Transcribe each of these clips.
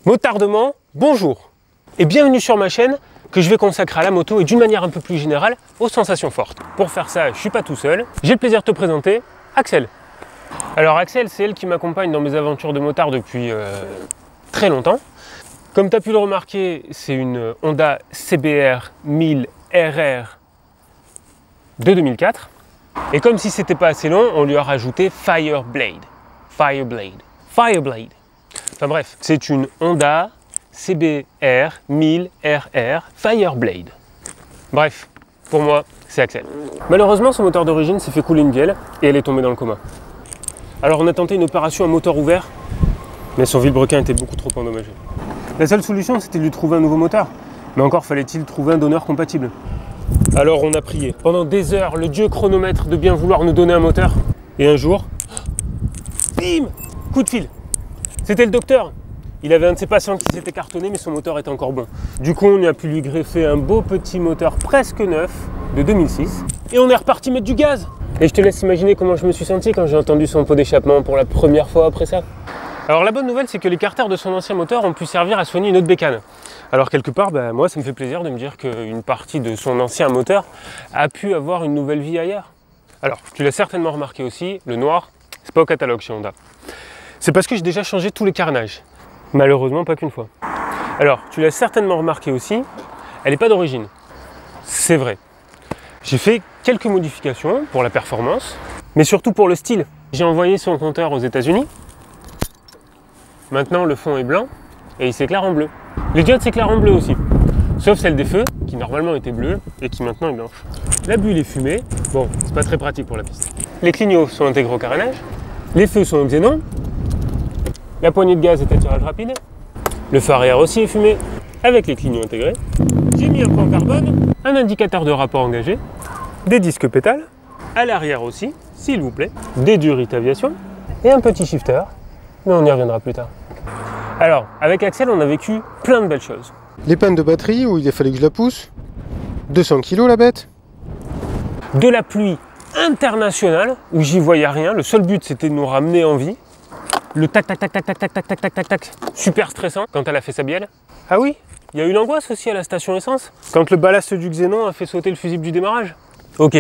Motardement, bonjour et bienvenue sur ma chaîne que je vais consacrer à la moto et d'une manière un peu plus générale aux sensations fortes. Pour faire ça, je suis pas tout seul, j'ai le plaisir de te présenter Axel. Alors Axel, c'est elle qui m'accompagne dans mes aventures de motard depuis très longtemps. Comme tu as pu le remarquer, c'est une Honda CBR 1000 RR de 2004. Et comme si c'était pas assez long, on lui a rajouté Fireblade. Enfin bref, c'est une Honda CBR 1000 RR Fireblade. Bref, pour moi, c'est Axel. Malheureusement, son moteur d'origine s'est fait couler une bielle et elle est tombée dans le coma. Alors on a tenté une opération à moteur ouvert, mais son vilebrequin était beaucoup trop endommagé. La seule solution, c'était de lui trouver un nouveau moteur. Mais encore fallait-il trouver un donneur compatible. Alors on a prié pendant des heures le dieu chronomètre de bien vouloir nous donner un moteur. Et un jour, bim, coup de fil. C'était le docteur. Il avait un de ses patients qui s'était cartonné, mais son moteur était encore bon. Du coup, on a pu lui greffer un beau petit moteur presque neuf de 2006. Et on est reparti mettre du gaz. Et je te laisse imaginer comment je me suis senti quand j'ai entendu son pot d'échappement pour la première fois après ça. Alors la bonne nouvelle, c'est que les carters de son ancien moteur ont pu servir à soigner une autre bécane. Alors quelque part, moi ça me fait plaisir de me dire qu'une partie de son ancien moteur a pu avoir une nouvelle vie ailleurs. Alors, tu l'as certainement remarqué aussi, le noir, c'est pas au catalogue chez Honda. C'est parce que j'ai déjà changé tous les carénages. Malheureusement, pas qu'une fois. Alors, tu l'as certainement remarqué aussi, elle n'est pas d'origine. C'est vrai. J'ai fait quelques modifications pour la performance, mais surtout pour le style. J'ai envoyé son compteur aux États-Unis. Maintenant, le fond est blanc et il s'éclaire en bleu. Les diodes s'éclairent en bleu aussi, sauf celle des feux, qui normalement était bleue et qui maintenant est blanche. La bulle est fumée. Bon, c'est pas très pratique pour la piste. Les clignots sont intégrés au carénage. Les feux sont en xénon. La poignée de gaz est à tirage rapide. Le phare arrière aussi est fumé, avec les clignots intégrés. J'ai mis un point carbone, un indicateur de rapport engagé, des disques pétales, à l'arrière aussi, s'il vous plaît, des durites aviation et un petit shifter, mais on y reviendra plus tard. Alors, avec Axel, on a vécu plein de belles choses. Les pannes de batterie où il a fallu que je la pousse. 200 kg la bête. De la pluie internationale où j'y voyais rien, le seul but c'était de nous ramener en vie. Le tac tac tac tac tac tac tac tac tac tac tac, super stressant quand elle a fait sa bielle. Ah oui, il y a eu l'angoisse aussi à la station essence, quand le ballast du xénon a fait sauter le fusible du démarrage. Ok,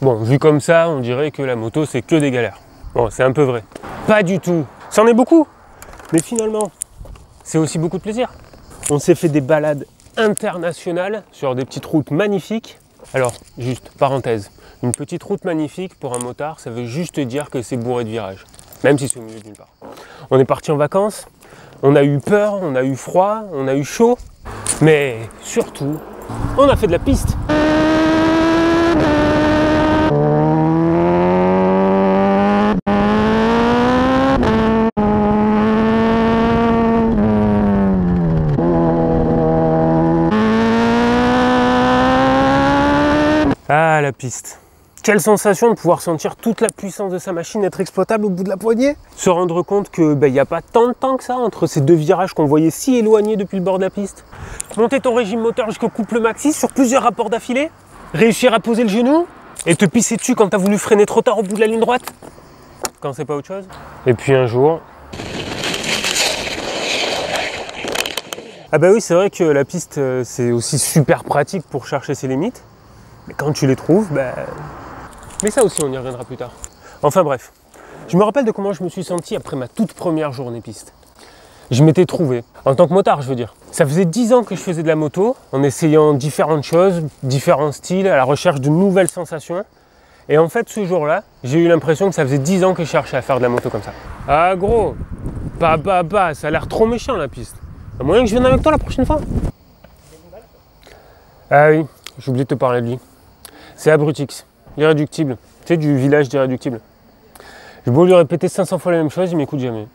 bon, vu comme ça, on dirait que la moto c'est que des galères. Bon, c'est un peu vrai. Pas du tout. C'en est beaucoup, mais finalement, c'est aussi beaucoup de plaisir. On s'est fait des balades internationales sur des petites routes magnifiques. Alors, juste, parenthèse, une petite route magnifique pour un motard, ça veut juste dire que c'est bourré de virages, même si c'est au milieu d'une part. On est parti en vacances, on a eu peur, on a eu froid, on a eu chaud, mais surtout, on a fait de la piste. Ah, la piste. Quelle sensation de pouvoir sentir toute la puissance de sa machine être exploitable au bout de la poignée. Se rendre compte que n'y a pas tant de temps que ça entre ces deux virages qu'on voyait si éloignés depuis le bord de la piste. Monter ton régime moteur jusqu'au couple maxi sur plusieurs rapports d'affilée. Réussir à poser le genou et te pisser dessus quand t'as voulu freiner trop tard au bout de la ligne droite. Quand c'est pas autre chose. Et puis un jour... Ah bah oui, c'est vrai que la piste c'est aussi super pratique pour chercher ses limites. Mais quand tu les trouves, mais ça aussi on y reviendra plus tard. Enfin bref, je me rappelle de comment je me suis senti après ma toute première journée piste. Je m'étais trouvé, en tant que motard je veux dire. Ça faisait 10 ans que je faisais de la moto, en essayant différentes choses, différents styles, à la recherche de nouvelles sensations. Et en fait ce jour-là, j'ai eu l'impression que ça faisait 10 ans que je cherchais à faire de la moto comme ça. Ah gros, ça a l'air trop méchant la piste. Il y a moyen que je vienne avec toi la prochaine fois? Ah oui, j'ai oublié de te parler de lui. C'est Abrutix, l'irréductible, tu sais, du village d'irréductible. J'ai beau lui répéter 500 fois la même chose, il m'écoute jamais.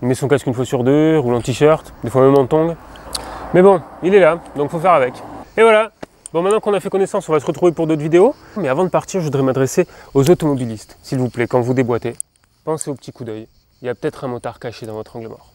Il met son casque une fois sur deux, roule en t-shirt, des fois même en tongs. Mais bon, il est là, donc faut faire avec. Et voilà. Bon, maintenant qu'on a fait connaissance, on va se retrouver pour d'autres vidéos. Mais avant de partir, je voudrais m'adresser aux automobilistes. S'il vous plaît, quand vous déboîtez, pensez au petit coup d'œil. Il y a peut-être un motard caché dans votre angle mort.